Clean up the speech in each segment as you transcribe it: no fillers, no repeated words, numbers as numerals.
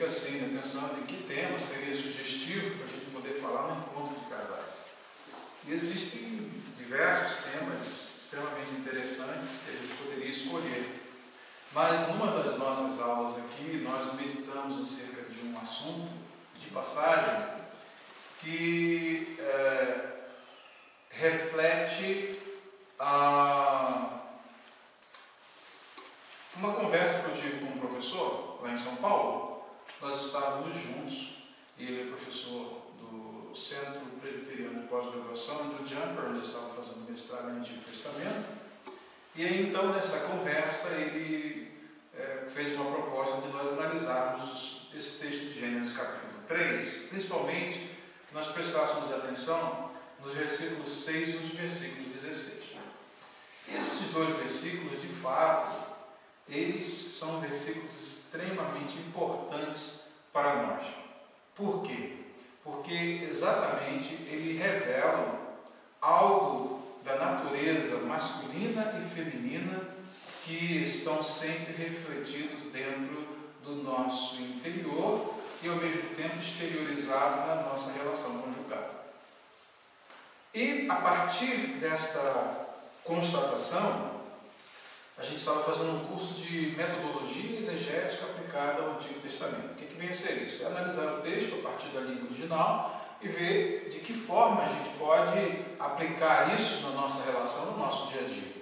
fica assim, né, pensando em que tema seria sugestivo para a gente poder falar no encontro de casais. E existem diversos temas extremamente interessantes que a gente poderia escolher. Mas numa das nossas aulas aqui, nós meditamos acerca de um assunto de passagem que reflete uma conversa que eu tive com um professor lá em São Paulo. Nós estávamos juntos, ele é professor do Centro Presbiteriano de Pós-Graduação e do Jumper, onde eu estava fazendo mestrado em Antigo Testamento. E aí, então, nessa conversa, ele fez uma proposta de nós analisarmos esse texto de Gênesis capítulo 3, principalmente que nós prestássemos atenção nos versículos 6 e nos versículos 16. Esses dois versículos, de fato, eles são versículos extremamente importantes para nós. Por quê? Porque exatamente eles revelam algo da natureza masculina e feminina que estão sempre refletidos dentro do nosso interior e ao mesmo tempo exteriorizados na nossa relação conjugal. E a partir desta constatação, a gente estava fazendo um curso de metodologia exegética aplicada ao Antigo Testamento. O que vem a ser isso? É analisar o texto a partir da língua original e ver de que forma a gente pode aplicar isso na nossa relação, no nosso dia a dia.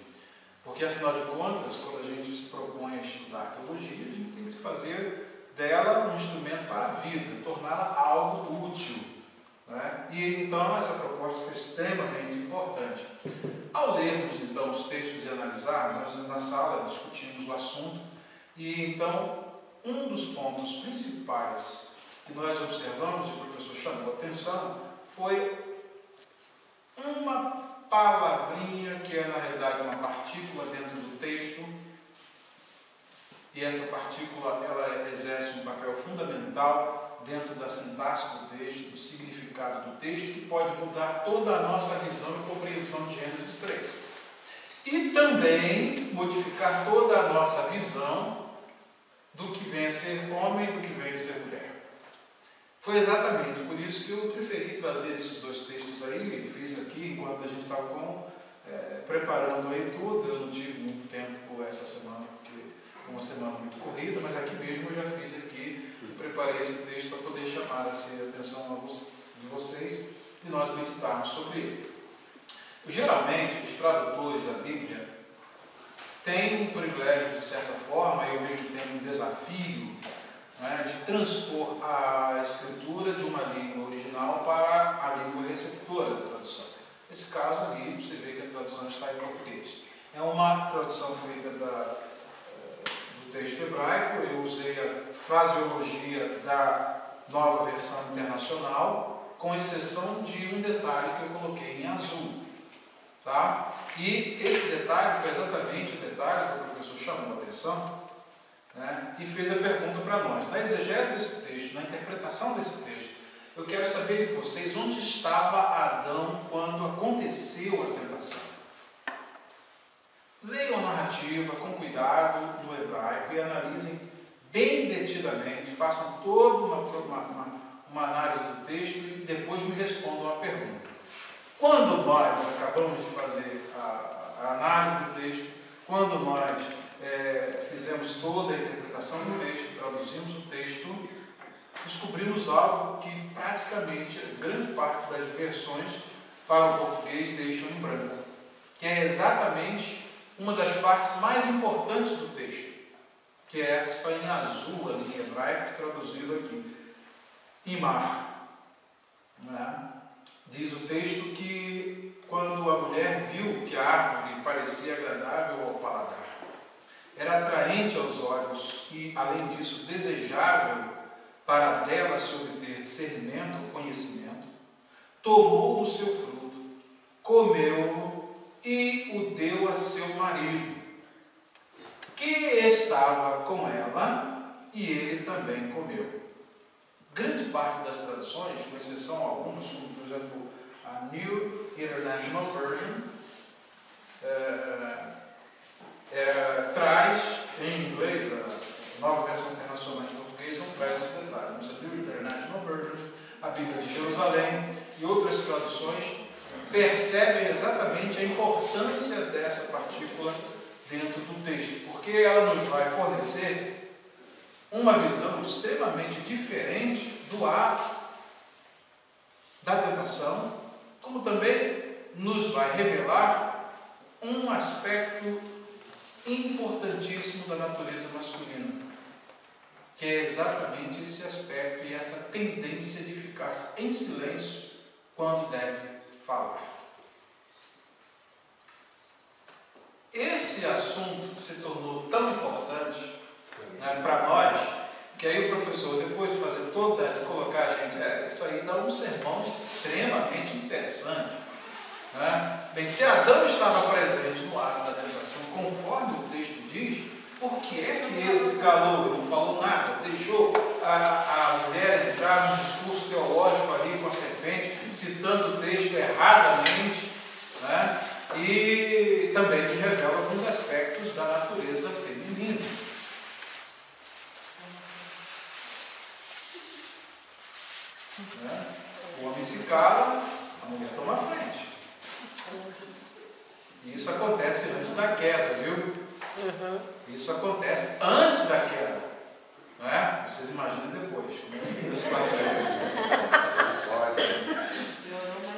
Porque, afinal de contas, quando a gente se propõe a estudar teologia, a gente tem que fazer dela um instrumento para a vida, torná-la algo útil, né? E então essa proposta foi extremamente importante. Ao lermos então os textos e analisarmos, nós na sala discutimos o assunto e então um dos pontos principais que nós observamos e o professor chamou a atenção foi uma palavrinha que é na realidade uma partícula dentro do texto, e essa partícula ela exerce um papel fundamental dentro da sintaxe do texto, do significado do texto, que pode mudar toda a nossa visão e compreensão de Gênesis 3. E também modificar toda a nossa visão do que vem a ser homem e do que vem a ser mulher. Foi exatamente por isso que eu preferi trazer esses dois textos aí, fiz aqui enquanto a gente estava preparando a leitura. Eu não tive muito tempo essa semana, porque foi uma semana muito corrida, mas aqui mesmo eu já fiz aqui, preparei esse texto para poder chamar a atenção de vocês e nós meditarmos sobre ele. Geralmente, os tradutores da Bíblia têm um privilégio, de certa forma, e ao mesmo tempo um desafio, né, de transpor a escritura de uma língua original para a língua receptora da tradução. Nesse caso ali, você vê que a tradução está em português. É uma tradução feita do texto hebraico. Eu usei a fraseologia da Nova Versão Internacional, com exceção de um detalhe que eu coloquei em azul. Tá? E esse detalhe foi exatamente o detalhe que o professor chamou a atenção, né, e fez a pergunta para nós. Na exegese desse texto, na interpretação desse texto, eu quero saber de vocês onde estava Adão quando aconteceu a tentação. Leiam a narrativa com cuidado no hebraico e analisem bem detidamente, façam toda uma análise do texto e depois me respondam a pergunta. Quando nós acabamos de fazer a análise do texto, quando nós fizemos toda a interpretação do texto, traduzimos o texto, descobrimos algo que praticamente grande parte das versões para o português deixam em branco, que é exatamente uma das partes mais importantes do texto, que é essa que está em azul ali em hebraico, traduzido aqui, Imar. Né? Diz o texto que quando a mulher viu que a árvore parecia agradável ao paladar, era atraente aos olhos e, além disso, desejável para dela se obter discernimento, conhecimento, tomou do seu fruto, comeu-o e o deu a seu marido, que estava com ela, e ele também comeu. Grande parte das traduções, com exceção a algumas, como por exemplo a New International Version, traz em inglês, a Nova Versão Internacional em português não traz esse detalhe. Mas a New International Version, a Bíblia de Jerusalém e outras traduções percebem exatamente a importância dessa partícula dentro do texto, porque ela nos vai fornecer uma visão extremamente diferente do ato da tentação, como também nos vai revelar um aspecto importantíssimo da natureza masculina, que é exatamente esse aspecto e essa tendência de ficar em silêncio quando deve falar. Esse assunto se tornou tão importante, né, para nós, que aí o professor, depois de fazer de colocar a gente, isso aí dá um sermão extremamente interessante. Né? Bem, se Adão estava presente no ato da tentação, conforme o texto diz, por que é que ele se calou? Ele não falou nada, deixou a mulher entrar num discurso teológico ali com a serpente, citando o texto erradamente, né? E também nos revela alguns aspectos da natureza feminina. Né? O homem se cala, a mulher toma a frente. E isso acontece antes da queda, viu? Isso acontece antes da queda. Não é? Vocês imaginem depois como é que é a situação.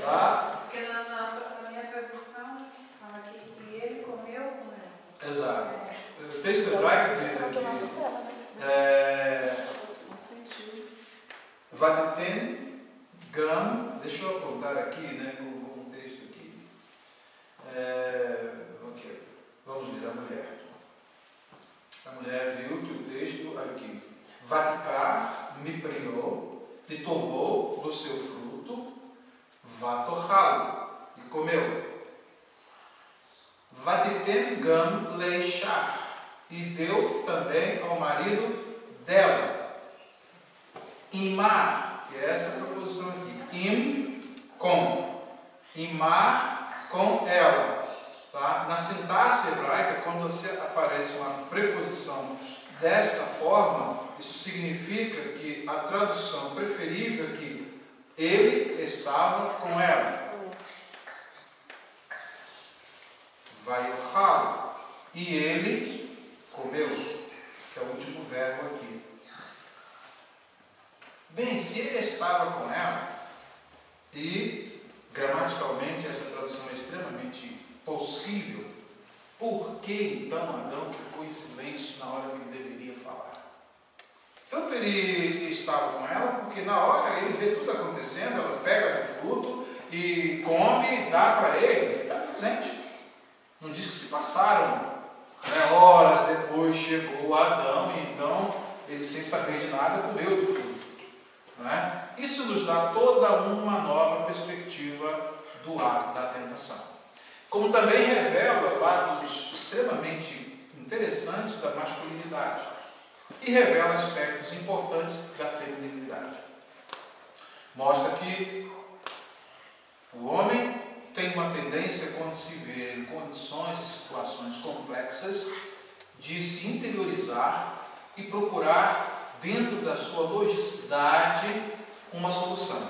Tá? Porque na minha tradução fala que ele comeu com ela. Exato. O texto hebraico diz aqui: Vatetem gam, deixa eu apontar aqui, né, com o texto aqui. Ok, vamos ver a mulher. A mulher viu que o texto aqui, Vaticar me priou, e tomou do seu fruto, vatorralo, e comeu. Vatetem gam leishar, e deu também ao marido dela. Imar, que é essa proposição aqui, com, imar com ela. Tá? Na sintaxe hebraica, quando aparece uma preposição desta forma, isso significa que a tradução preferível é que ele estava com ela. Vai o ralo, e ele comeu, que é o último verbo aqui. Bem, se ele estava com ela, e gramaticalmente essa tradução é extremamente possível, por que então Adão ficou em silêncio na hora que ele deveria falar? Tanto ele estava com ela, porque na hora ele vê tudo acontecendo, ela pega do fruto e come, dá para ele está presente. Não diz que se passaram, né, horas depois chegou Adão e então ele, sem saber de nada, comeu do fruto. Né? Isso nos dá toda uma nova perspectiva do ato da tentação. Como também revela lados extremamente interessantes da masculinidade e revela aspectos importantes da feminilidade. Mostra que o homem tem uma tendência, quando se vê em condições e situações complexas, de se interiorizar e procurar, dentro da sua logicidade, uma solução.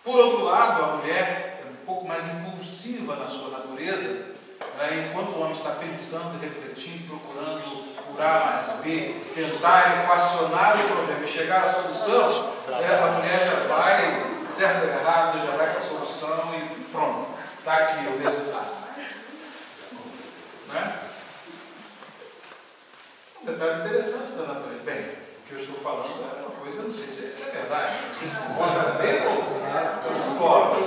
Por outro lado, a mulher é um pouco mais impulsiva na sua natureza, né? Enquanto o homem está pensando, refletindo, procurando por A mais B, tentar equacionar o problema e chegar à solução, a mulher já vai, certo ou errado, já vai com a solução e pronto, está aqui o resultado. Né? Um detalhe interessante da natureza. Bem, o que eu estou falando é uma coisa, não sei se é verdade. Vocês concordam bem ou discordam?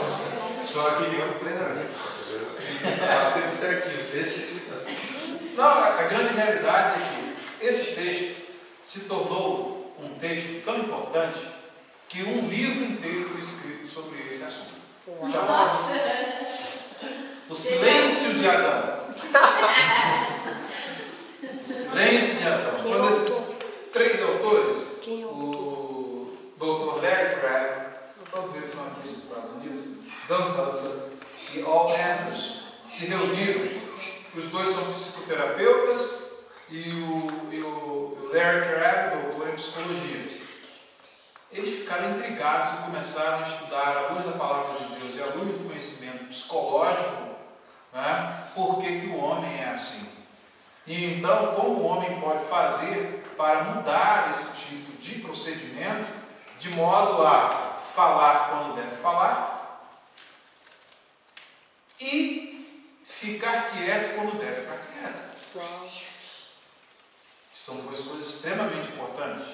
Estou aqui ligando treinamento. Está tudo certinho, deixa assim. Não, a grande realidade é que esse texto se tornou um texto tão importante que um livro inteiro foi escrito sobre esse assunto. Chamado O Silêncio de Adão. O Silêncio de Adão. Quando esses três autores, o Dr. Larry Crabb, todos eles são aqui dos Estados Unidos, Dan Hudson e Al Andrews, se reuniram. Os dois são psicoterapeutas e o Larry Crabb, doutor em psicologia. Eles ficaram intrigados e começaram a estudar, à luz da palavra de Deus e à luz do conhecimento psicológico, né, por que o homem é assim. E então, como o homem pode fazer para mudar esse tipo de procedimento, de modo a falar quando deve falar e ficar quieto quando deve ficar quieto. São duas coisas extremamente importantes,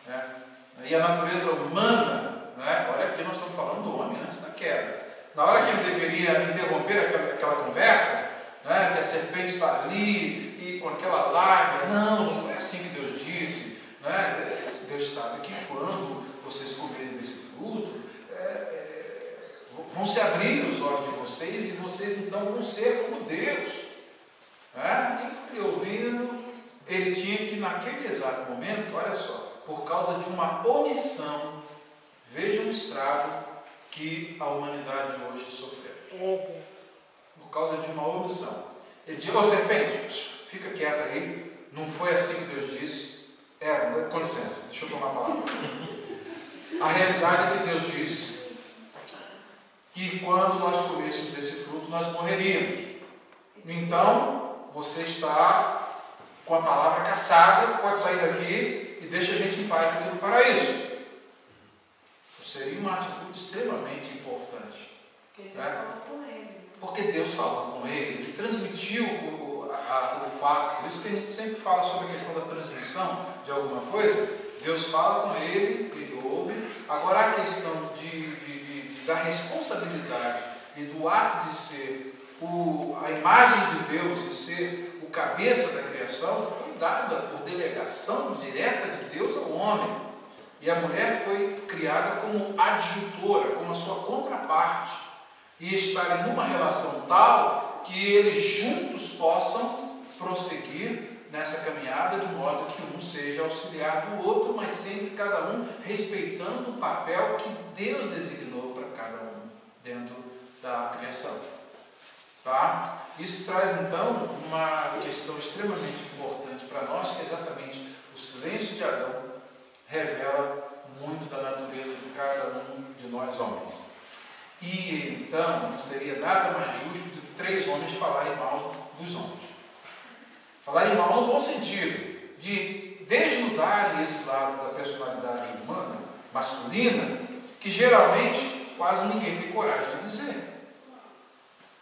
né? E a natureza humana, né? Olha, aqui nós estamos falando do homem antes da queda. Na hora que ele deveria interromper aquela conversa, né, que a serpente está ali e com aquela lábia, não foi assim que Deus disse, né? Deus sabe que quando vocês comerem desse fruto, vão se abrir os olhos de vocês e vocês então vão ser como Deus. Né? E ele ouvindo, ele tinha que naquele exato momento, olha só, por causa de uma omissão, veja o estrago que a humanidade hoje sofreu. Por causa de uma omissão. Ele diz: ô serpente, fica quieta aí, não foi assim que Deus disse. Com licença, deixa eu tomar a palavra. A realidade é que Deus disse que quando nós comêssemos desse fruto, nós morreríamos. Então, você está com a palavra caçada, pode sair daqui e deixa a gente em paz aqui no paraíso. Seria uma atitude extremamente importante. Porque Deus falou com ele, ele transmitiu o fato. Por isso que a gente sempre fala sobre a questão da transmissão de alguma coisa. Deus fala com ele, ele ouve. Agora a questão da responsabilidade e do ato de ser a imagem de Deus e ser o cabeça da criação foi dada por delegação direta de Deus ao homem. E a mulher foi criada como adjutora, como a sua contraparte, e estarem numa relação tal que eles juntos possam prosseguir nessa caminhada, de modo que um seja auxiliar do outro, mas sempre cada um respeitando o papel que Deus designou para cada um dentro da criação. Tá? Isso traz então uma questão extremamente importante para nós, que é exatamente o silêncio de Adão revela muito da natureza de cada um de nós homens. E então não seria nada mais justo do que 3 homens falarem mal dos homens. Falarem mal no bom sentido, de desnudarem esse lado da personalidade humana, masculina, que geralmente quase ninguém tem coragem de dizer.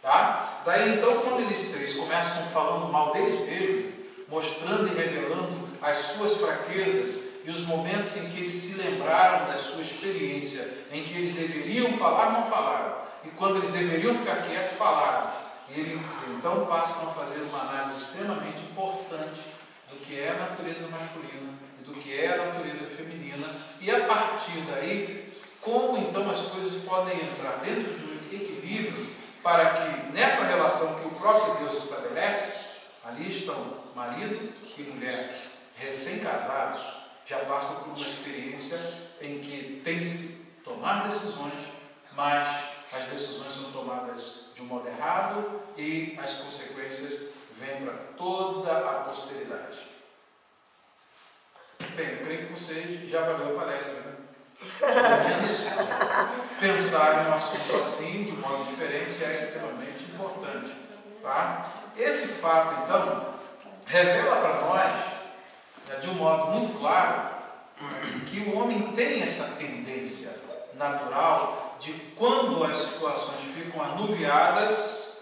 Tá? Daí então, quando eles 3 começam falando mal deles mesmos, mostrando e revelando as suas fraquezas e os momentos em que eles se lembraram da sua experiência, em que eles deveriam falar, não falaram, e quando eles deveriam ficar quietos, falaram. E eles então passam a fazer uma análise extremamente importante do que é a natureza masculina e do que é a natureza feminina, e a partir daí, como então as coisas podem entrar dentro de um equilíbrio para que nessa relação que o próprio Deus estabelece, ali estão marido e mulher recém-casados, já passam por uma experiência em que tem que se tomar decisões, mas as decisões são tomadas de um modo errado e as consequências vêm para toda a posteridade. Bem, eu creio que vocês já valeu a palestra, né? Pelo menos pensar em um assunto assim, de um modo diferente, é extremamente importante. Tá? Esse fato, então, revela para nós, de um modo muito claro, que o homem tem essa tendência natural de, quando as situações ficam anuviadas,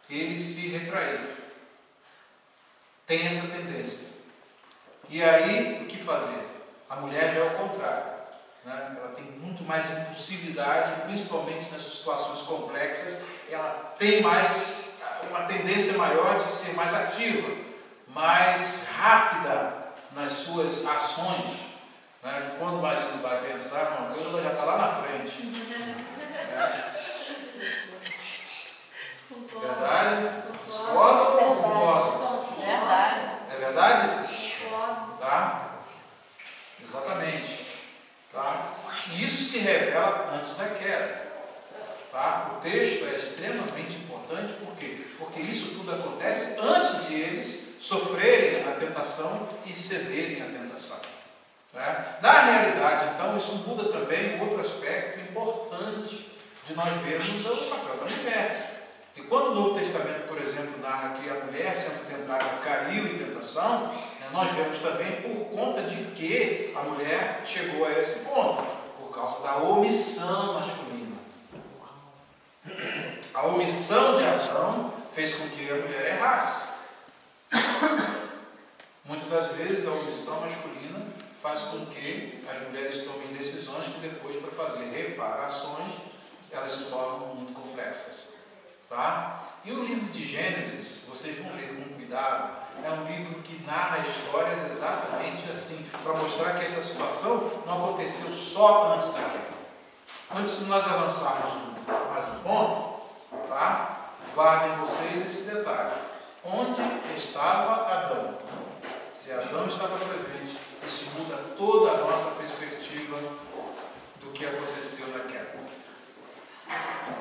ele se retrair. Tem essa tendência. E aí, o que fazer? A mulher já é o contrário. Né? Ela tem muito mais impulsividade, principalmente nessas situações complexas. Ela tem uma tendência maior de ser mais ativa, mais rápida nas suas ações. Né? Quando o marido vai pensar uma coisa, ela já está lá na frente. Verdade? Discorda ou concorda? Verdade. É verdade? Concordo. Tá? Exatamente. Tá? E isso se revela antes da queda. Tá? O texto é extremamente importante, por quê? Porque isso tudo acontece antes de eles sofrerem a tentação e cederem à tentação. Na realidade, então, isso muda também outro aspecto importante de nós vermos o papel da mulher. E quando o Novo Testamento, por exemplo, narra que a mulher sendo tentada caiu em tentação, nós vemos também por conta de que a mulher chegou a esse ponto, por causa da omissão masculina. A omissão de Adão fez com que a mulher errasse. Muitas das vezes a omissão masculina faz com que as mulheres tomem decisões que depois, para fazer reparações, elas se tornam muito complexas. Tá? E o livro de Gênesis, vocês vão ler com cuidado, é um livro que narra histórias exatamente assim, para mostrar que essa situação não aconteceu só antes da queda. Antes de nós avançarmos mais um ponto, tá? Guardem vocês esse detalhe. Onde estava Adão? Se Adão estava presente, isso muda toda a nossa perspectiva do que aconteceu na queda.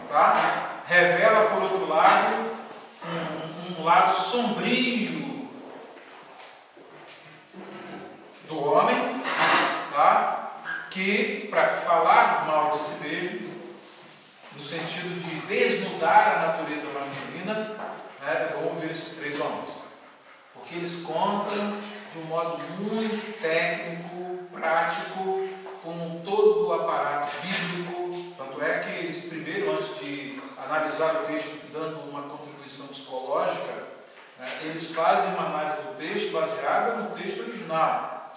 Tá? Revela, por outro lado, um lado sombrio do homem, tá? Que, para falar mal de si mesmo, no sentido de desnudar a natureza masculina, vamos ver esses três homens. Porque eles contam de um modo muito técnico, prático, com todo o aparato bíblico. Tanto é que eles, primeiro, antes de analisar o texto, dando uma contribuição psicológica, eles fazem uma análise do texto baseada no texto original.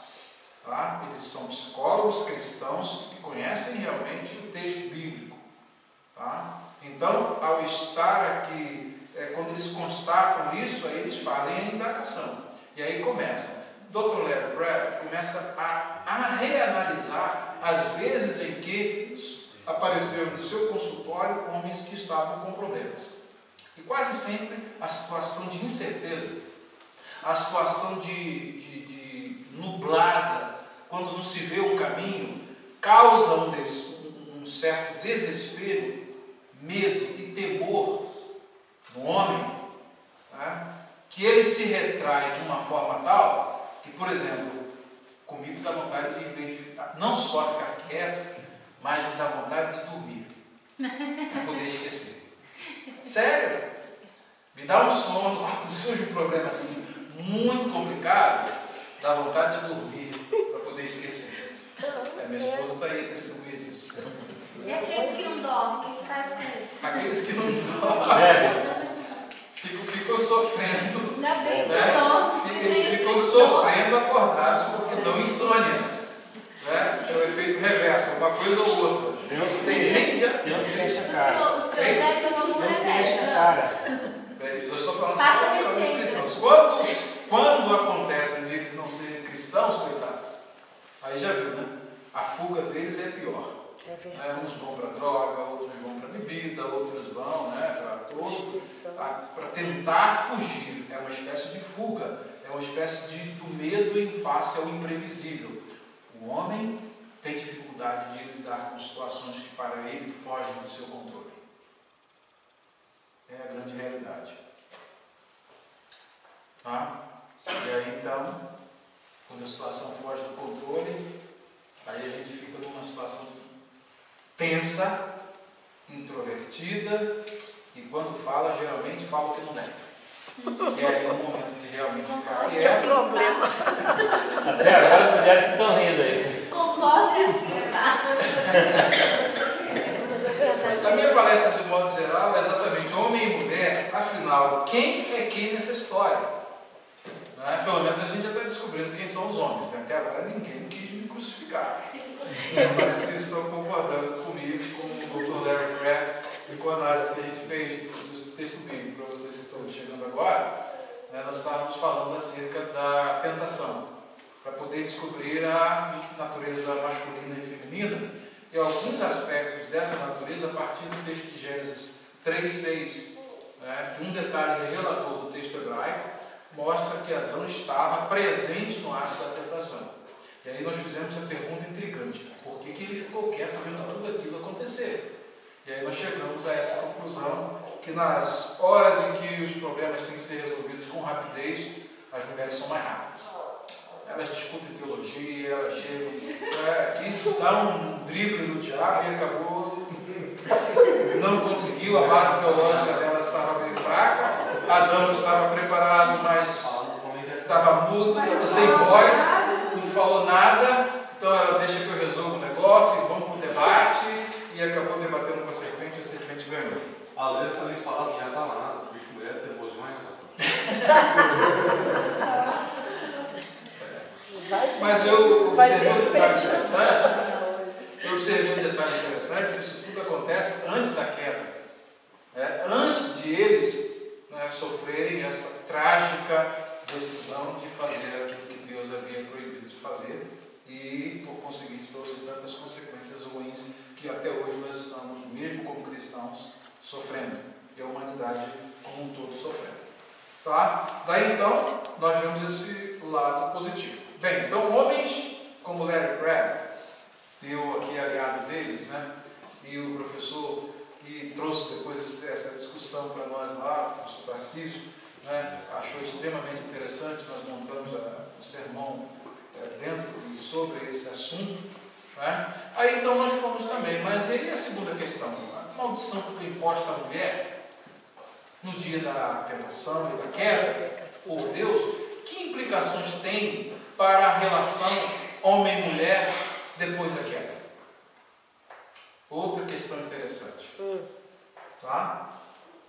Tá? Eles são psicólogos cristãos que conhecem realmente o texto bíblico. Tá? Então, ao estar aqui, quando eles constatam isso, aí eles fazem a indagação. E aí começa. Dr. Larry Crabb começa a reanalisar as vezes em que apareceram no seu consultório homens que estavam com problemas. E quase sempre a situação de incerteza, a situação de nublada, quando não se vê um caminho, causa um certo desespero, medo e temor no homem, tá? Que ele se retrai de uma forma tal que, por exemplo, comigo dá vontade de não só ficar quieto, mas me dá vontade de dormir, para poder esquecer. Sério? Me dá um sono, quando surge um problema assim, muito complicado, dá vontade de dormir, para poder esquecer. Minha esposa está aí testemunha disso. E aqueles que não dormem, o que faz com isso? Aqueles que não dormem ficam sofrendo. Ainda bem que você dorme. Eles ficam sofrendo acordados porque dão insônia. É o efeito reverso, uma coisa ou outra. Deus que enche a cara. O senhor deve tomar um Deus que enche a remédio. cara. Eu estou falando para os cristãos. Quando acontece de eles não serem cristãos, coitados, aí já viu, né? A fuga deles é pior. Uns vão para droga, outros vão para bebida, outros vão para tentar fugir. É uma espécie de fuga, é uma espécie do medo em face ao imprevisível. O homem tem dificuldade de lidar com situações que para ele fogem do seu controle. É a grande realidade. Tá? E aí então, quando a situação foge do controle, aí a gente fica numa situação tensa, introvertida, e quando fala, geralmente fala o que não deve. E aí é o momento de realmente ficar quieto. problema. Até agora as mulheres que estão rindo aí. Concordo e assim, tá? A minha palestra, de modo geral, é exatamente homem e mulher. Afinal, quem é quem nessa história? Pelo menos a gente já está descobrindo quem são os homens. Até agora ninguém quis me crucificar. Parece que eles estão concordando comigo, com o Dr. Larry Crabb e com a análise que a gente fez do texto bíblico. Para vocês que estão chegando agora, nós estávamos falando acerca da tentação, para poder descobrir a natureza masculina e feminina e alguns aspectos dessa natureza a partir do texto de Gênesis 3:6, de um detalhe revelador do texto hebraico, mostra que Adão estava presente no ato da tentação. E aí nós fizemos a pergunta intrigante: por que ele ficou quieto vendo tudo aquilo acontecer? E aí nós chegamos a essa conclusão, que nas horas em que os problemas têm que ser resolvidos com rapidez, as mulheres são mais rápidas. elas discutem teologia, elas chegam, quis dar um drible no diabo e acabou, não conseguiu, a base teológica dela estava bem fraca, Adão estava preparado, mas estava mudo, estava sem voz, não falou nada, então ela deixa que eu resolva o negócio e vamos para o debate, e acabou debatendo com a serpente ganhou. Às vezes quando eles falam que já está lá, o bicho merece depois de mais. Mas eu observei um detalhe interessante. Eu observei um detalhe interessante, que isso tudo acontece antes da queda. Antes de eles sofrerem essa trágica decisão de fazer aquilo que Deus havia proibido de fazer e, por conseguinte, trouxe tantas consequências ruins que até hoje nós estamos, mesmo como cristãos, sofrendo. E a humanidade como um todo sofrendo. Tá? Daí então, nós vemos esse lado positivo. Bem, então homens como Larry Crabb, eu aqui aliado deles, né? E o professor que trouxe depois essa discussão para nós lá, o professor Tarcísio, né? Achou extremamente interessante, nós montamos um sermão dentro e sobre esse assunto. Né? Aí então nós fomos também, mas aí a segunda questão, a maldição que foi imposta à mulher no dia da tentação e da queda por Deus, que implicações tem para a relação homem-mulher depois da queda? Outra questão interessante. Tá?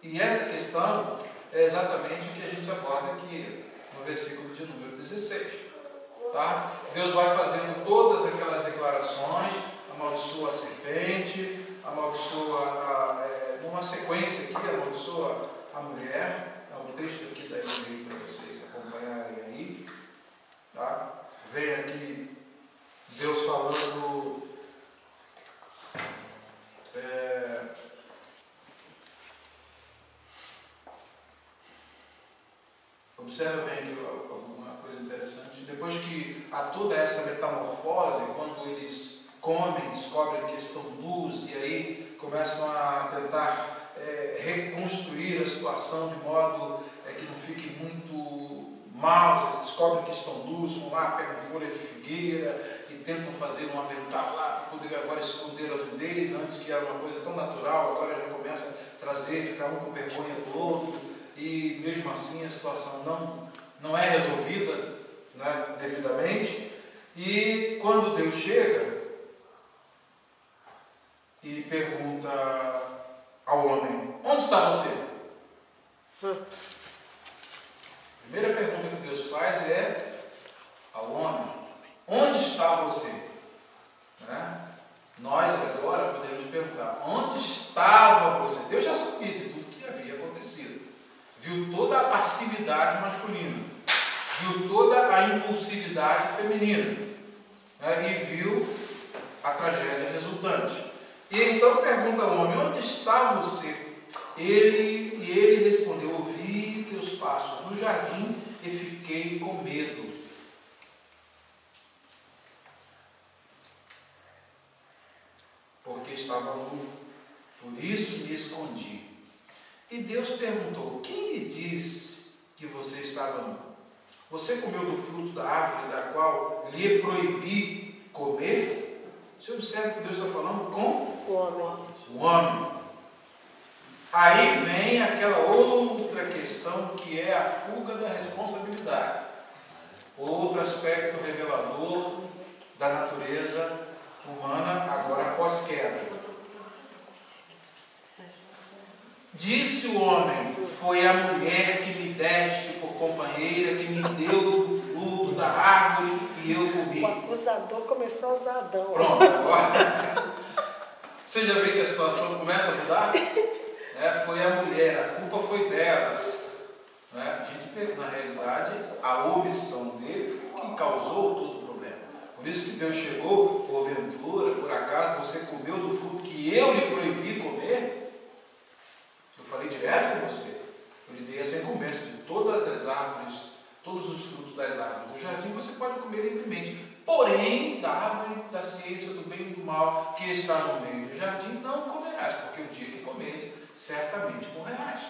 E essa questão é exatamente o que a gente aborda aqui no versículo de número 16. Tá? Deus vai fazendo todas aquelas declarações, amaldiçoa a serpente, amaldiçoa, numa sequência aqui, amaldiçoa a mulher. É um texto aqui da NVI para vocês acompanharem aí. Tá? Vem aqui Deus falando. Observa bem aqui alguma coisa interessante. Depois que há toda essa metamorfose, quando eles comem, descobrem que estão nus e aí começam a tentar reconstruir a situação de modo que não fiquem muito maus, eles descobrem que estão nus, vão lá, pegam folha de figueira e tentam fazer um avental lá para poder agora esconder a nudez, antes que era uma coisa tão natural, agora já começa a trazer, ficar um com vergonha do outro. E mesmo assim a situação não é resolvida, né, devidamente. E quando Deus chega e pergunta ao homem: onde está você? A primeira pergunta que Deus faz é ao homem: onde está você? Né? Nós agora podemos perguntar: onde estava você? Deus já sabia de tudo que havia acontecido. Viu toda a passividade masculina, viu toda a impulsividade feminina, né? E viu a tragédia resultante. E então pergunta ao homem: onde está você? Ele respondeu: ouvi teus passos no jardim e fiquei com medo. Porque estava nu, por isso me escondi. E Deus perguntou: quem lhe disse que você estava nu? Você comeu do fruto da árvore da qual lhe proibi comer? Você observa que Deus está falando com o homem. Aí vem aquela outra questão que é a fuga da responsabilidade. Outro aspecto revelador da natureza humana agora pós-queda. Disse o homem: foi a mulher que me deste por companheira, que me deu do fruto da árvore e eu comi. O acusador começou a usar Adão. Pronto, agora. Você já vê que a situação começa a mudar? Foi a mulher, a culpa foi dela. A gente vê que na realidade a omissão dele foi o que causou todo o problema. Por isso que Deus chegou: porventura, por acaso você comeu do fruto que eu lhe proibi comer? Eu falei direto com você. Eu lhe dei essa incumbência de todas as árvores, todos os frutos das árvores do jardim você pode comer livremente. Porém, da árvore da ciência do bem e do mal que está no meio do jardim não comerás, porque o dia que comeres, certamente morrerás.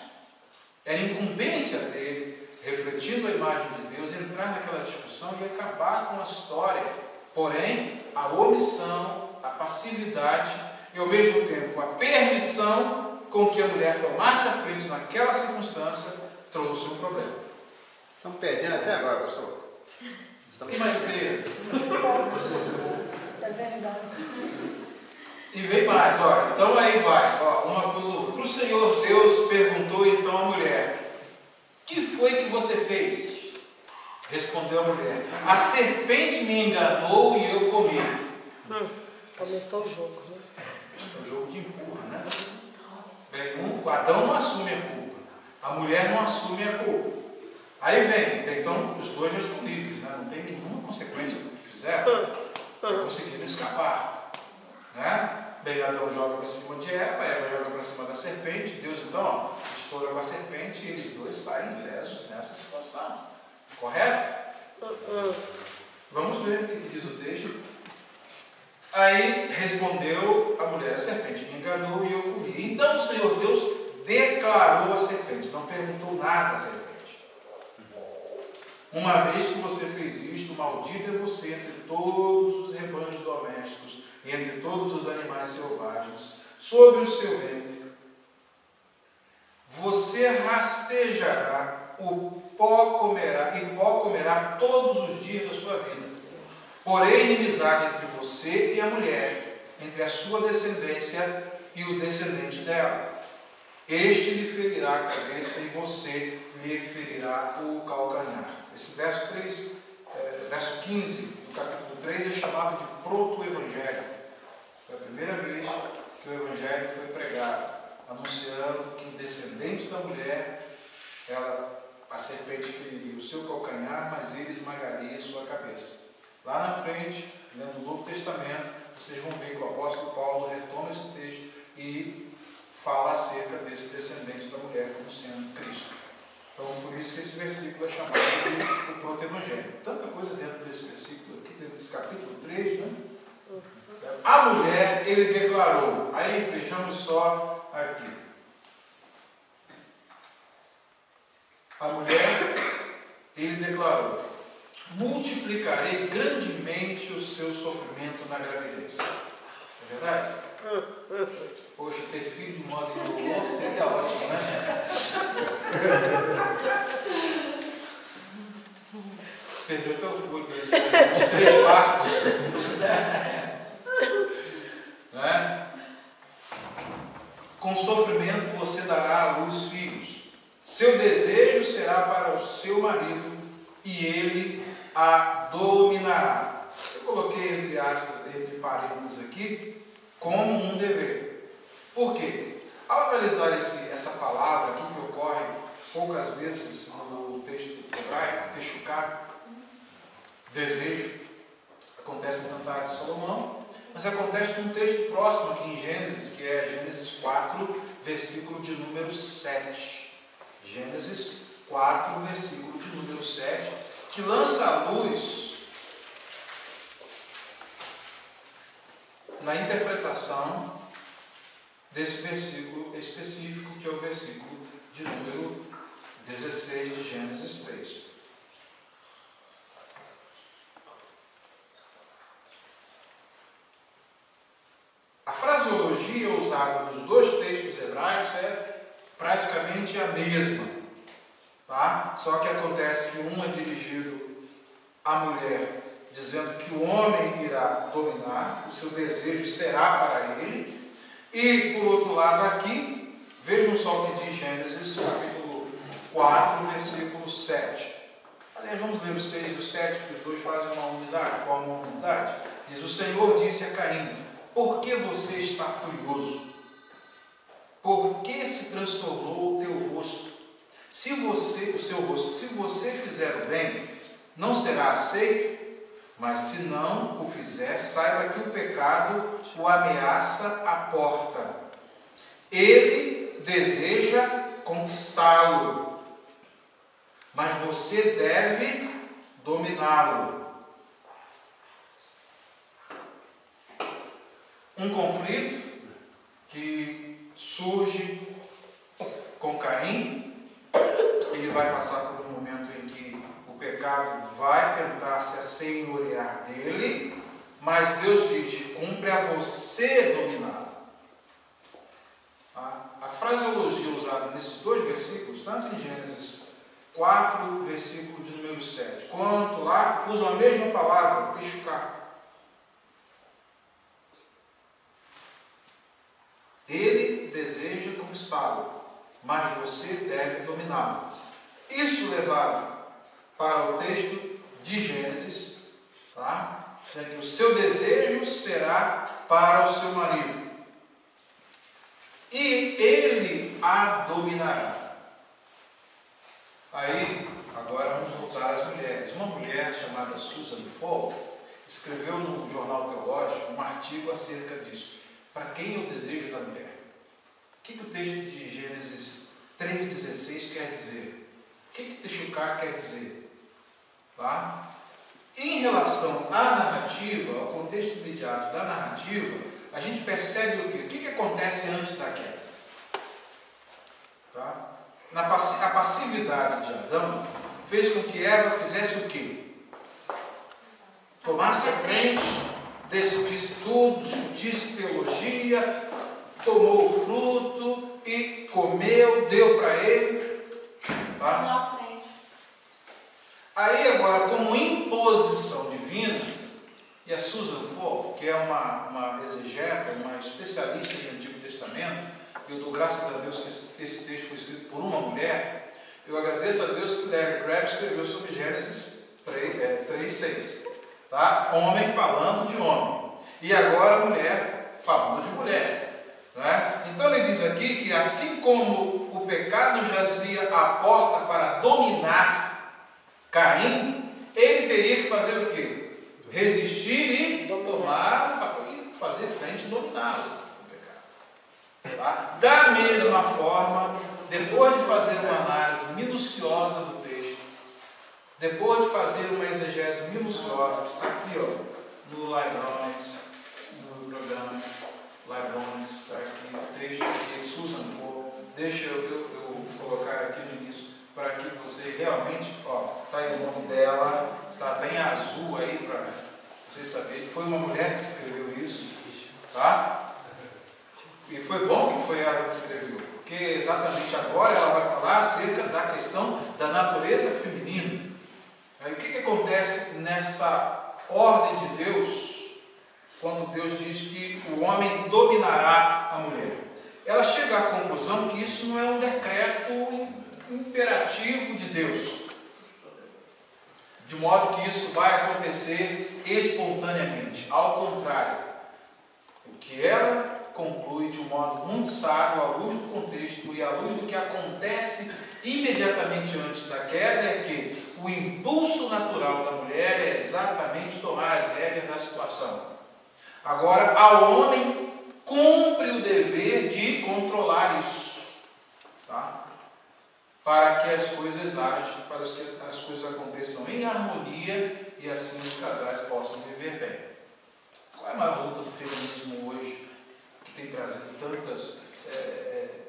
Era incumbência dele refletindo a imagem de Deus, entrar naquela discussão e acabar com a história. Porém, a omissão, a passividade e ao mesmo tempo a permissão com que a mulher tomasse a frente naquela circunstância trouxe um problema. Estão perdendo até agora, pastor. Tem mais perda. É verdade. E vem mais, olha, então aí vai, ó, uma coisa outra. Para o Senhor Deus perguntou então a mulher: que foi que você fez? Respondeu a mulher: a serpente me enganou e eu comi. Começou o jogo, né? É o jogo de empurra, né? Bem, o Adão não assume a culpa, a mulher não assume a culpa. Aí vem, então os dois já estão livres, né? Não tem nenhuma consequência do que fizeram, já conseguiram escapar, né? Bem, Adão joga para cima de Eva joga para cima da serpente, Deus então, ó, estoura com a serpente e eles dois saem ilesos nessa situação, correto? Vamos ver o que diz o texto. Aí respondeu a mulher: a serpente me enganou e eu comi. Então o Senhor Deus declarou a serpente, não perguntou nada à serpente: uma vez que você fez isto, maldito é você entre todos os rebanhos domésticos e entre todos os animais selvagens. Sobre o seu ventre você rastejará, o pó comerá, e pó comerá todos os dias da sua vida. Porém, inimizade entre você e a mulher, entre a sua descendência e o descendente dela. Este lhe ferirá a cabeça e você lhe ferirá o calcanhar. Esse verso 3, verso 15 do capítulo 3 é chamado de proto-evangelho. Foi a primeira vez que o evangelho foi pregado, anunciando que o descendente da mulher, a serpente feriria o seu calcanhar, mas ele esmagaria a sua cabeça. Lá na frente, lendo o Novo Testamento, vocês vão ver que o apóstolo Paulo retoma esse texto e fala acerca desse descendente da mulher como sendo Cristo. Então, por isso que esse versículo é chamado de o proto-evangelho. Tanta coisa dentro desse versículo aqui, dentro desse capítulo 3, né? A mulher, ele declarou. Aí, vejamos só aqui. A mulher, ele declarou: multiplicarei grandemente o seu sofrimento na gravidez. É verdade? Poxa, ter filho de modo indolor seria ótimo, né? Perdeu até o fôlego, os 3 partos. Né? Com sofrimento você dará à luz filhos. Seu desejo será para o seu marido e ele a dominará. Eu coloquei entre aspas, entre parênteses aqui, como um dever. Por quê? Ao analisar essa palavra aqui, que ocorre poucas vezes no texto hebraico, teshuká, desejo, acontece no Cantar de Salomão, mas acontece num texto próximo aqui em Gênesis, que é Gênesis 4, versículo de número 7. Gênesis 4, versículo de número 7, que lança à luz na interpretação desse versículo específico, que é o versículo de número 16 de Gênesis 3. A fraseologia usada nos dois textos hebraicos é praticamente a mesma, tá? Só que acontece que um é dirigido à mulher, dizendo que o homem irá dominar, o seu desejo será para ele. E, por outro lado, aqui, vejam só o que diz Gênesis, capítulo 4, versículo 7. Aliás, vamos ler o 6 e o 7, que os dois fazem uma unidade, formam uma unidade. Diz: o Senhor disse a Caim: por que você está furioso? Por que se transtornou o teu rosto? O seu rosto, se você fizer o bem, não será aceito? Mas se não o fizer, saiba que o pecado o ameaça à porta. Ele deseja conquistá-lo, mas você deve dominá-lo. Um conflito que surge com Caim e ele vai passar por um momento em que o pecado vai tentar se assenhorear dele, mas Deus diz: cumpre a você dominá-lo. A fraseologia usada nesses dois versículos, tanto em Gênesis 4, versículo de número 7, quanto lá, usam a mesma palavra, teshuká. Ele deseja conquistá-lo, mas você deve dominá-lo. Isso levado para o texto de Gênesis, tá? É que o seu desejo será para o seu marido, e ele a dominará. Aí, agora vamos voltar às mulheres. Uma mulher chamada Susan Falk escreveu num jornal teológico um artigo acerca disso. Para quem é o desejo da mulher? O que o texto de Gênesis 3,16 quer dizer? O que teshuká quer dizer? Tá? Em relação à narrativa, ao contexto imediato da narrativa, a gente percebe o quê? O que acontece antes da queda? Tá? A passividade de Adão fez com que Eva fizesse o quê? Tomasse a frente, decidisse tudo, discutisse teologia, tomou o fruto e comeu, deu para ele. Tá? Aí agora, como imposição divina, e a Susan Falk, que é uma exegeta, uma especialista em Antigo Testamento, eu dou graças a Deus que esse texto foi escrito por uma mulher. Eu agradeço a Deus que Larry Crabb escreveu sobre Gênesis 3:6. Tá? Homem falando de homem. E agora mulher falando de mulher. Né? Então ele diz aqui que assim como o pecado jazia à porta para dominar Caim, ele teria que fazer o quê? Resistir e tomar, e fazer frente e dominá-lo. Tá? Da mesma forma, depois de fazer uma análise minuciosa do texto, depois de fazer uma exegese minuciosa, está aqui no Librões, no programa Librões, está aqui o texto de Susan Falk. Deixa eu vou colocar aqui no início para que você realmente, está aí o nome dela, está em azul aí para vocês saberem. Foi uma mulher que escreveu isso, tá? E foi bom que foi ela que escreveu, porque exatamente agora ela vai falar acerca da questão da natureza feminina. Aí o que acontece nessa ordem de Deus, quando Deus diz que o homem dominará a mulher? Ela chega à conclusão que isso não é um decreto imperativo de Deus, de modo que isso vai acontecer espontaneamente. Ao contrário, o que ela conclui de um modo muito sábio, à luz do contexto e à luz do que acontece imediatamente antes da queda, é que o impulso natural da mulher é exatamente tomar as rédeas da situação. Agora, ao homem cumpre o dever de controlar isso, tá? Para que as coisas agem, para que as coisas aconteçam em harmonia e assim os casais possam viver bem. Qual é a maior luta do feminismo hoje, que tem trazido tantas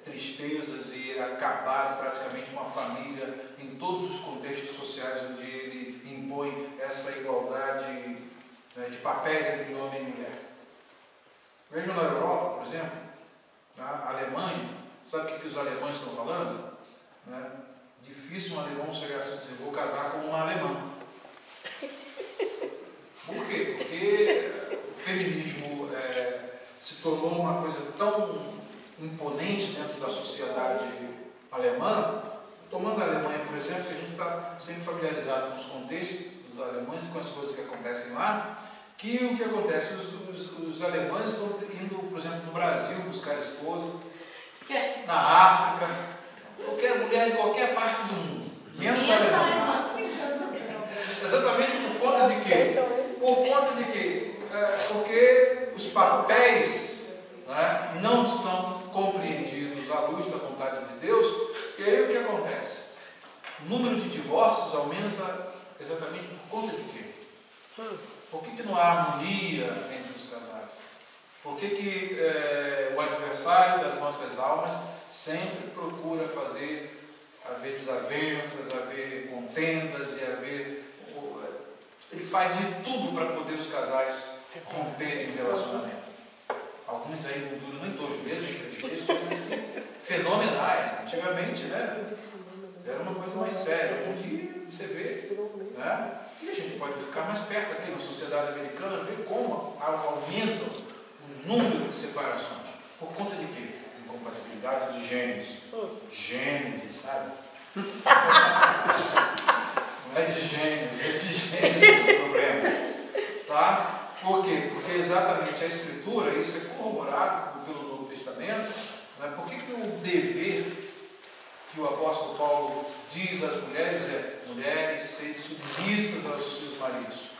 tristezas e acabado praticamente uma família em todos os contextos sociais onde ele impõe essa igualdade, né, de papéis entre homem e mulher? Vejam na Europa, por exemplo, na Alemanha, sabe o que os alemães estão falando? Né? Difícil um alemão chegar assim e dizer: vou casar com uma alemã. Por quê? Porque o feminismo se tornou uma coisa tão imponente dentro da sociedade alemã. Tomando a Alemanha, por exemplo, que a gente está sempre familiarizado com os contextos dos alemães e com as coisas que acontecem lá, que o que acontece? Os alemães estão indo, por exemplo, no Brasil buscar esposa, na África, qualquer mulher de qualquer parte do mundo, menos a Alemanha. Exatamente por conta de quê? Por conta de quê? Porque os papéis, né, não são compreendidos à luz da vontade de Deus, e aí o que acontece? O número de divórcios aumenta exatamente por conta de quê? Por que não há harmonia entre os casais? Por que o adversário das nossas almas sempre procura fazer haver desavenças, haver contendas e haver... Ele faz de tudo para poder os casais romperem o relacionamento. Alguns aí não duram nem 2 meses, gente, fenomenais. Antigamente, né? Era uma coisa mais séria. Hoje em dia, você vê, né? E a gente pode ficar mais perto aqui na sociedade americana, ver como aumenta o número de separações. Por conta de quê? Incompatibilidade de genes. Gênesis, sabe? Não é de gênios, é de gênesis o problema. Tá? Por quê? Porque exatamente a Escritura, isso é corroborado pelo Novo Testamento, né? Por que o dever que o apóstolo Paulo diz às mulheres é: mulheres, sede submissas aos seus maridos?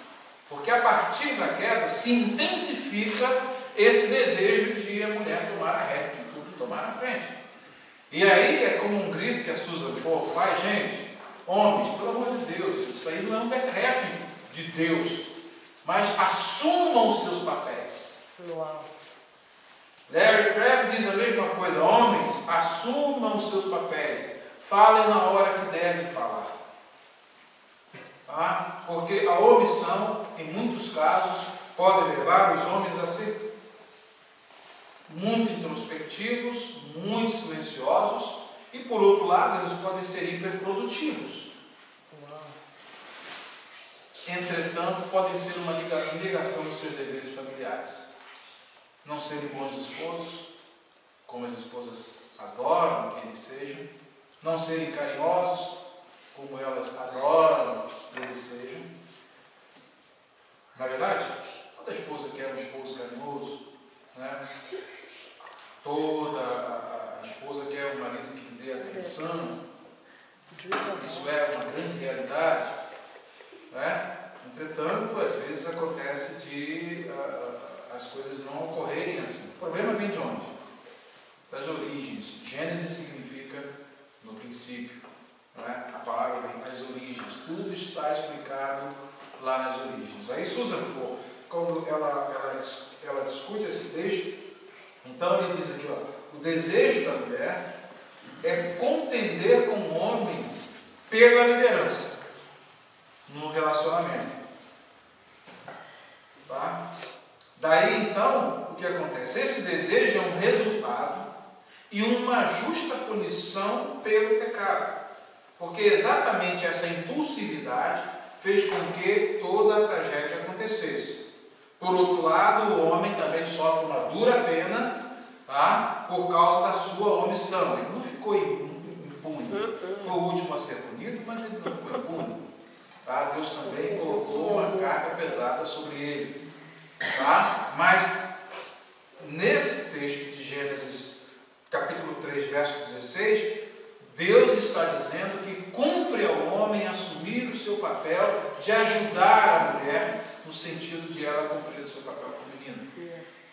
Porque a partir da queda se intensifica esse desejo de a mulher tomar a rédea de tudo, tomar a frente. E aí é como um grito que a Susan Ford faz: gente, homens, pelo amor de Deus, isso aí não é um decreto de Deus, mas assumam os seus papéis. Uau. Larry Crabb diz a mesma coisa: homens, assumam os seus papéis, falem na hora que devem falar. Tá? Porque a omissão, em muitos casos, pode levar os homens a ser muito introspectivos, muito silenciosos, e por outro lado, eles podem ser hiperprodutivos. Entretanto, podem ser uma negação dos seus deveres familiares. Não serem bons esposos, como as esposas adoram que eles sejam. Não serem carinhosos, como elas adoram que eles sejam. Na verdade, toda esposa quer um esposo carinhoso, né? Toda a esposa quer um marido que lhe dê atenção. Isso é uma grande realidade, né? Entretanto, às vezes acontece de as coisas não ocorrerem assim. O problema vem de onde? Das origens. Gênesis significa no princípio, né? A palavra vem das origens. Tudo está explicado lá nas origens. Aí Susan Ford, quando ela discute esse texto, então ele diz aqui, ó: o desejo da mulher é contender com o homem pela liderança no relacionamento. Tá? Daí então, o que acontece? Esse desejo é um resultado e uma justa punição pelo pecado. Porque exatamente essa impulsividade fez com que toda a tragédia acontecesse. Por outro lado, o homem também sofre uma dura pena, tá? Por causa da sua omissão. Ele não ficou impune. Foi o último a ser punido, mas ele não ficou impune. Tá? Deus também colocou uma carga pesada sobre ele. Tá? Mas nesse texto de Gênesis, capítulo 3, verso 16, Deus está dizendo que cumpre ao homem assumir o seu papel de ajudar a mulher no sentido de ela cumprir o seu papel feminino.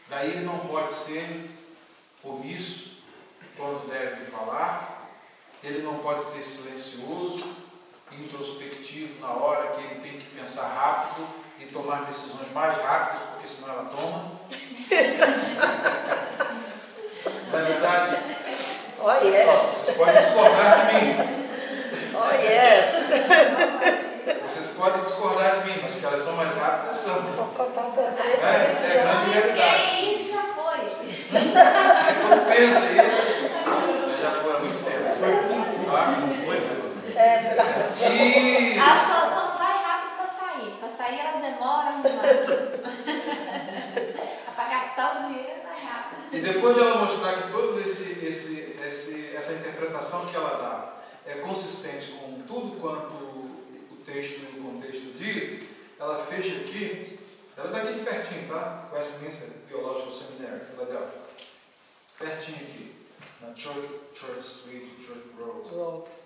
Daí ele não pode ser omisso quando deve falar, ele não pode ser silencioso, introspectivo na hora que ele tem que pensar rápido e tomar decisões mais rápidas, porque senão ela toma. Na verdade, Oh, yes. vocês podem discordar de mim. Oh, yes. Vocês podem discordar de mim, mas que elas são mais rápidas, são. Essa É a grande realidade. Quem já foi? Quando pensa aí, já foi há muito tempo. Tá? Não foi? E A solução vai rápido para sair. Para sair elas demoram demais. Para gastar o dinheiro vai rápido. E depois de ela mostrar que toda essa interpretação que ela dá é consistente com tudo quanto o texto e o contexto diz, ela fecha aqui, ela está aqui de pertinho, tá? Westminster Theological Seminary, Filadélfia. Pertinho aqui, na Church Street, Church Road.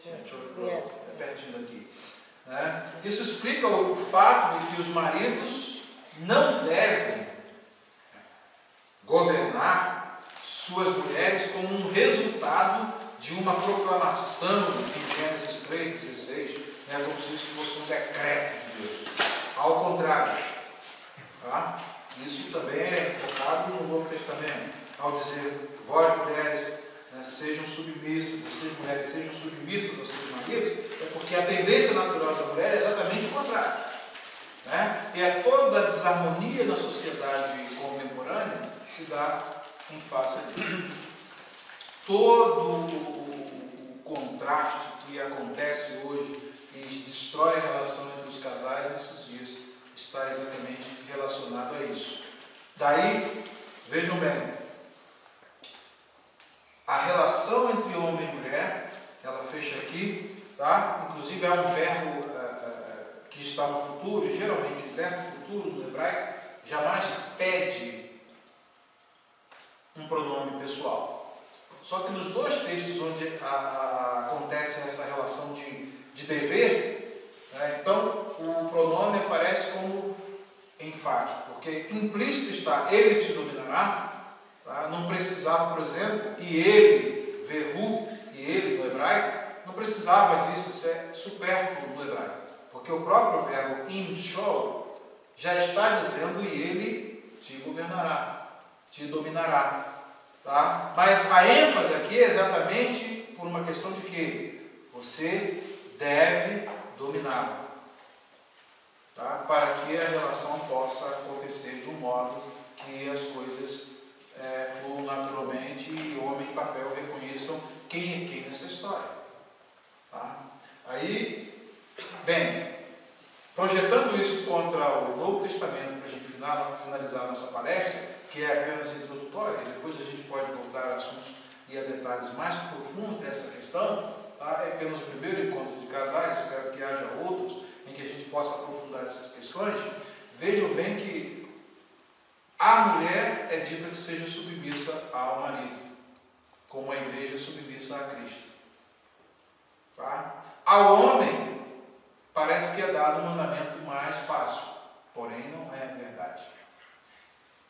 Church Road, Yes. é pertinho daqui. Né? Isso explica o fato de que os maridos não devem governar suas mulheres como um resultado de uma proclamação em Gênesis 3,16, né, como se isso fosse um decreto de Deus. Ao contrário, tá? Isso também é focado no Novo Testamento, ao dizer: vós mulheres, sejam submissas, vocês mulheres sejam submissas aos seus maridos, é porque a tendência natural da mulher é exatamente o contrário. Né? E é toda a desarmonia na sociedade contemporânea se dá em face disso. Todo o contraste que acontece hoje e destrói a relação entre os casais nesses dias está exatamente relacionado a isso. Daí, vejam bem, a relação entre homem e mulher, ela fecha aqui, tá? Inclusive é um verbo que está no futuro, e geralmente o verbo futuro no hebraico jamais pede um pronome pessoal. Só que nos dois textos onde acontece essa relação de dever, né, então o pronome aparece como enfático, porque implícito está ele te dominará. Tá? Não precisava, por exemplo, e ele, verru, e ele no hebraico, não precisava disso, isso é supérfluo no hebraico, porque o próprio verbo imshol já está dizendo e ele te governará, te dominará. Tá? Mas a ênfase aqui é exatamente por uma questão de que você deve dominá-lo, tá? Para que a relação possa acontecer de um modo que as coisas fluam naturalmente e o homem de papel reconheçam quem é quem nessa história. Tá? Aí, bem, projetando isso contra o Novo Testamento, para a gente finalizar a nossa palestra, que é apenas introdutória, e depois a gente pode voltar a assuntos e a detalhes mais profundos dessa questão, tá? É apenas o primeiro encontro de casais, espero que haja outros em que a gente possa aprofundar essas questões. Vejam bem que a mulher é dita que seja submissa ao marido, como a igreja é submissa a Cristo. Tá? Ao homem, parece que é dado um mandamento mais fácil, porém não é verdade.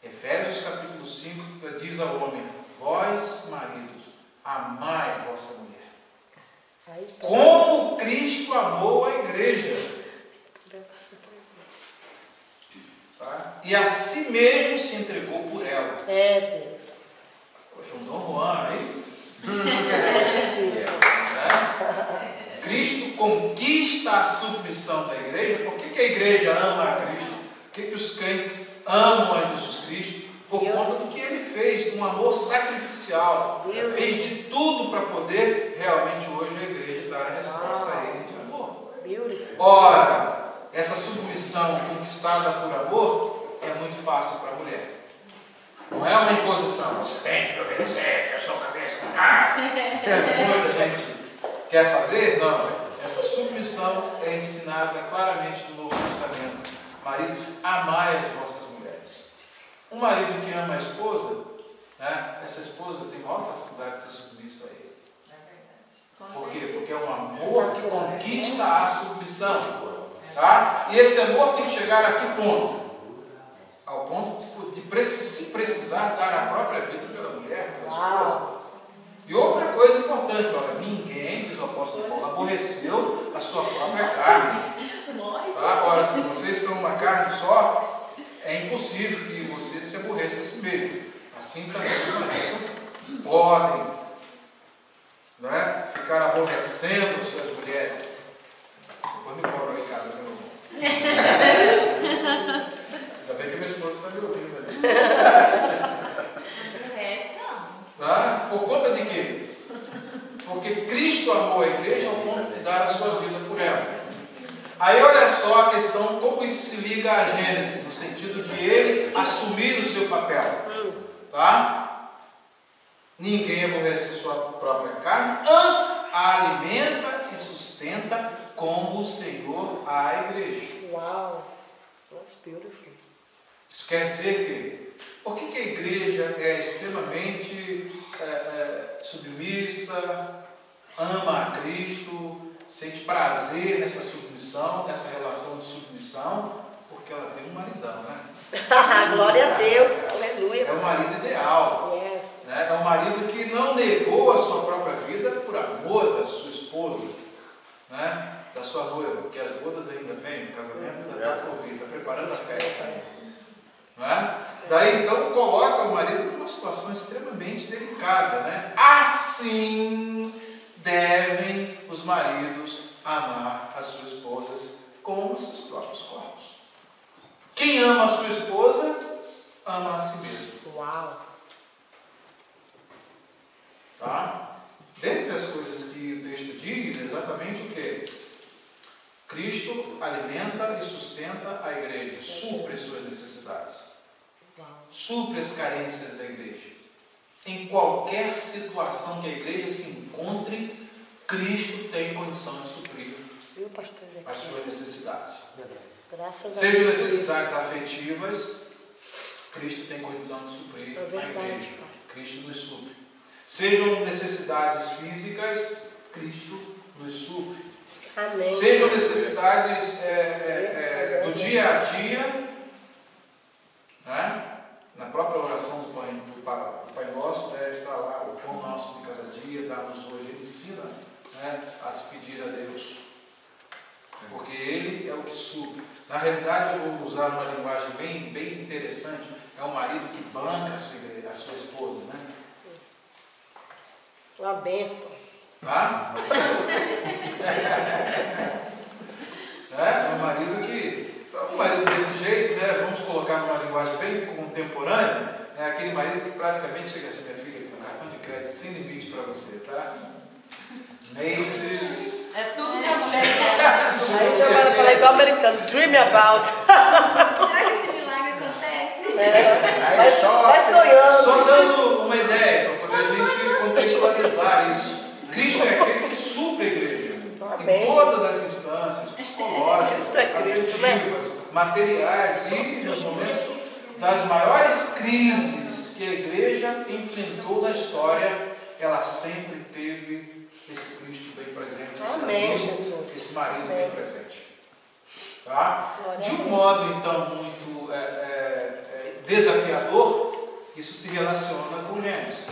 Efésios capítulo 5 diz ao homem: vós, maridos, amai vossa mulher, como Cristo amou a igreja. Tá? E a si mesmo se entregou por ela. É, Deus. Poxa, um Dom Juan, aí. Cristo conquista a submissão da igreja. Por que a igreja ama a Cristo? Por que os crentes amam a Jesus Cristo? Por conta do que ele fez, um amor sacrificial. Fez de tudo para poder realmente hoje a igreja dar a resposta a ele de amor. Ora, essa submissão conquistada por amor é muito fácil para a mulher. Não é uma imposição. Você tem que obedecer, eu sou cabeça da casa. Muita gente quer fazer? Não. Essa submissão é ensinada claramente no Novo Testamento. Maridos, amai as vossas mulheres. Um marido que ama a esposa, né, essa esposa tem maior facilidade de ser submissa a ele. Por quê? Porque é um amor que conquista a submissão. Tá? E esse amor tem que chegar a que ponto? Ao ponto de se precisar dar a própria vida pela mulher, pela esposa. E outra coisa importante, olha, ninguém, diz o apóstolo Paulo, aborreceu a sua própria carne. Tá? Agora, se vocês são uma carne só, é impossível que você se aborreça a si mesmo. Assim também os maridos podem, né, ficar aborrecendo as suas mulheres. Depois me cobra aí, cara, meu irmão. Ainda bem que minha esposa está me ouvindo ali. Tá? Por conta de quê? Porque Cristo amou a igreja ao ponto de dar a sua vida por ela. Aí olha só a questão, como isso se liga a Gênesis, no sentido de ele assumir o seu papel. Tá? Ninguém aborrece a sua própria carne, antes a alimenta e sustenta como o Senhor à igreja. Wow, that's beautiful. Isso quer dizer que, por que a igreja é extremamente submissa, ama a Cristo, sente prazer nessa submissão, nessa relação de submissão? Porque ela tem um maridão, né? Glória a Deus, aleluia. É o marido ideal. Yes. Né? É um marido que não negou a sua própria vida por amor da sua esposa, né? Da sua noiva, porque as bodas ainda vêm, o casamento ainda está por vir, está preparando a festa. Né? Daí então coloca o marido uma situação extremamente delicada, né? Assim devem os maridos amar as suas esposas como os seus próprios corpos. Quem ama a sua esposa, ama a si mesmo. Uau. Tá? Dentre as coisas que o texto diz, exatamente o quê? Cristo alimenta e sustenta a igreja, supre as suas necessidades, supre as carências da igreja. Em qualquer situação que a igreja se encontre, Cristo tem condição de suprir Viu, pastor? as suas necessidades. Graças a Sejam Deus. necessidades afetivas, Cristo tem condição de suprir É a verdade, igreja. pai. Cristo nos supre. Sejam necessidades físicas, Cristo nos supre. Amém. Sejam necessidades do dia a dia, né? Na própria oração do Pai Nosso, está lá o pão nosso de cada dia, dá-nos hoje. Ele ensina, né, a se pedir a Deus, porque Ele é o que supre. Na realidade, eu vou usar uma linguagem bem interessante. É o marido que banca a sua esposa, né? Uma bênção. Tá? É um marido que... Um marido desse jeito, né? Vamos colocar numa linguagem bem contemporânea, é aquele marido que praticamente chega assim: minha filha, com cartão de crédito sem limite para você, tá? Macy's. É tudo que a mulher quer. Aí já vai falar igual americano. Dream about. Será que esse milagre acontece? Vai sonhando. Só dando uma ideia, para poder a gente contextualizar isso. Cristo é aquele que supre a igreja. Em todas as instâncias, psicológicas, afetivas, materiais e nos momentos das maiores crises que a igreja enfrentou na história, ela sempre teve esse Cristo bem presente, esse marido bem presente. Tá? De um modo, então, muito desafiador, isso se relaciona com Gênesis.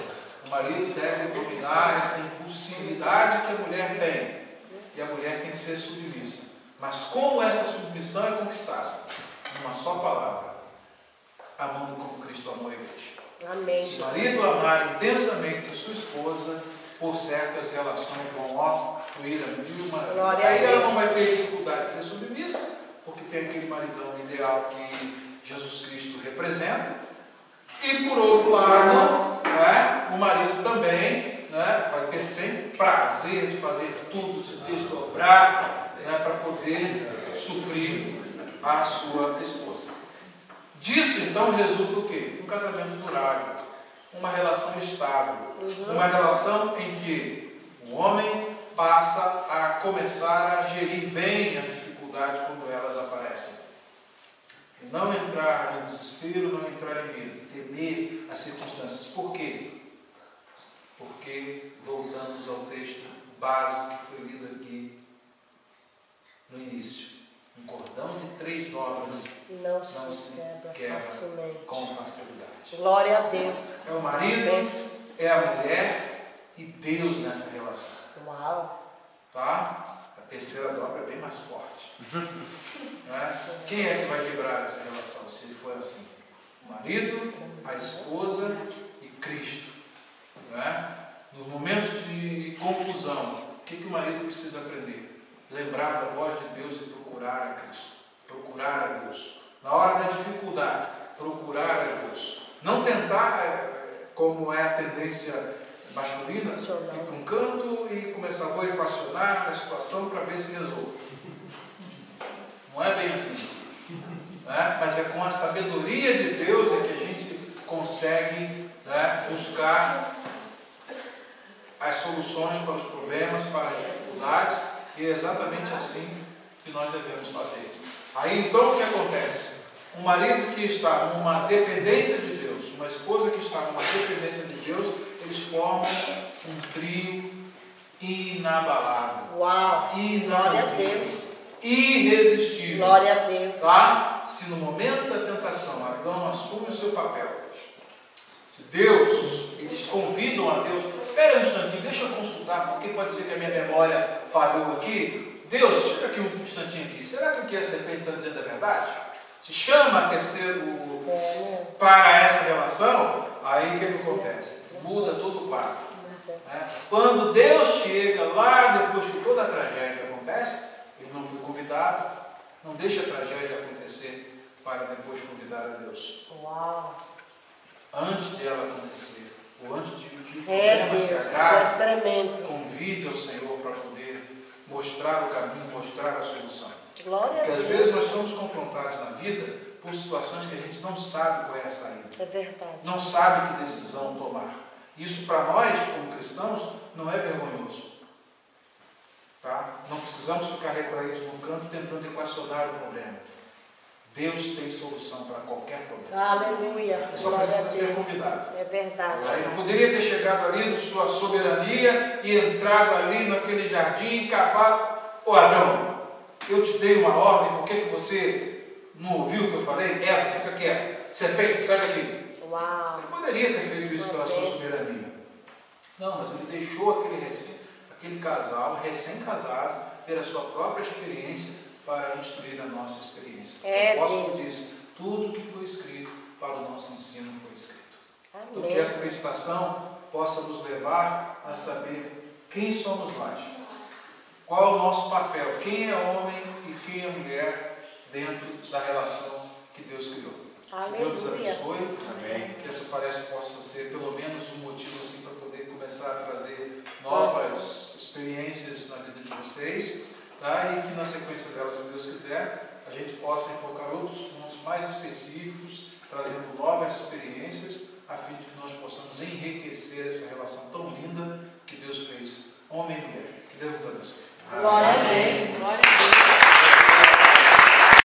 O marido deve dominar essa impulsividade que a mulher tem. E a mulher tem que ser submissa. Mas como essa submissão é conquistada? Numa só palavra: amando como Cristo amou a igreja. Amém. Se o marido amar intensamente a sua esposa, por certas relações vão fluir a mil maravilhas. Aí ela não vai ter dificuldade de ser submissa, porque tem aquele maridão ideal que Jesus Cristo representa. E por outro lado, né, o marido também, né, vai ter sempre prazer de fazer tudo, se desdobrar, né, para poder suprir a sua esposa. Disso então resulta o quê? Um casamento durável, uma relação estável, uma relação em que o homem passa a começar a gerir bem as dificuldades quando elas aparecem. E não entrar em desespero, não entrar em medo, temer as circunstâncias. Por quê? Porque voltamos ao texto básico que foi lido aqui no início. Um cordão de 3 dobras não se quebra com facilidade. Glória a Deus. É o marido, é a mulher e Deus nessa relação. Uau. Tá? A terceira dobra é bem mais forte. Né? Quem é que vai quebrar essa relação se for assim? O marido, a esposa e Cristo. Né? Nos momentos de confusão, o que o marido precisa aprender? Lembrar da voz de Deus e procurar a Cristo. Procurar a Deus. Na hora da dificuldade, procurar a Deus. Não tentar, como é a tendência masculina, ir para um canto e começar a equacionar a situação para ver se resolve. Não é bem assim. Né? Mas é com a sabedoria de Deus é que a gente consegue, né, buscar as soluções para os problemas, para as dificuldades, e é exatamente assim que nós devemos fazer. Aí então o que acontece? Um marido que está numa dependência de Deus, uma esposa que está numa dependência de Deus, eles formam um trio inabalável. Uau. Glória a Inamovível. Deus. Irresistível. Glória a Deus. Tá? Se no momento da tentação Adão assume o seu papel, se Deus, eles convidam a Deus, espera um instantinho, deixa eu consultar, porque pode ser que a minha memória falhou aqui. Deus, chega aqui um instantinho aqui, será que o que a serpente está dizendo é verdade? Se chama terceiro para essa relação, Aí o que acontece? Muda todo o quadro. Né? Quando Deus chega lá, depois que toda a tragédia acontece, ele não foi convidado, não deixa a tragédia acontecer para depois convidar a Deus. Uau. Antes de ela acontecer, ou antes de que o problema se agrave, tremendo. convide ao Senhor para poder mostrar o caminho, mostrar a solução. Glória Porque a às Deus. vezes nós somos confrontados na vida por situações que a gente não sabe qual é a saída. É verdade. Não sabe que decisão tomar. Isso para nós, como cristãos, não é vergonhoso. Tá? Não precisamos ficar retraídos no canto tentando equacionar o problema. Deus tem solução para qualquer problema. Aleluia. Só Glória a precisa ser Deus. convidado. É verdade. Ele não poderia ter chegado ali na sua soberania e entrado ali naquele jardim e cavado. Ô Adão, eu te dei uma ordem, por que você não ouviu o que eu falei? Fica quieto. Serpente, sai daqui. Uau. Ele poderia ter feito isso pela sua soberania. Não, mas ele deixou aquele casal recém-casado ter a sua própria experiência para instruir a nossa experiência. O apóstolo disse, tudo que foi escrito para o nosso ensino foi escrito. Então que essa meditação possa nos levar a saber quem somos nós, qual é o nosso papel, quem é homem e quem é mulher dentro da relação que Deus criou. Que Deus nos abençoe. Amém. Que essa palestra possa ser pelo menos um motivo assim, para poder começar a trazer novas experiências na vida de vocês, tá? E que na sequência delas, se Deus quiser, a gente possa enfocar outros pontos mais específicos, trazendo novas experiências, a fim de que nós possamos enriquecer essa relação tão linda que Deus fez, homem e mulher. Que Deus nos abençoe. Glória a Deus.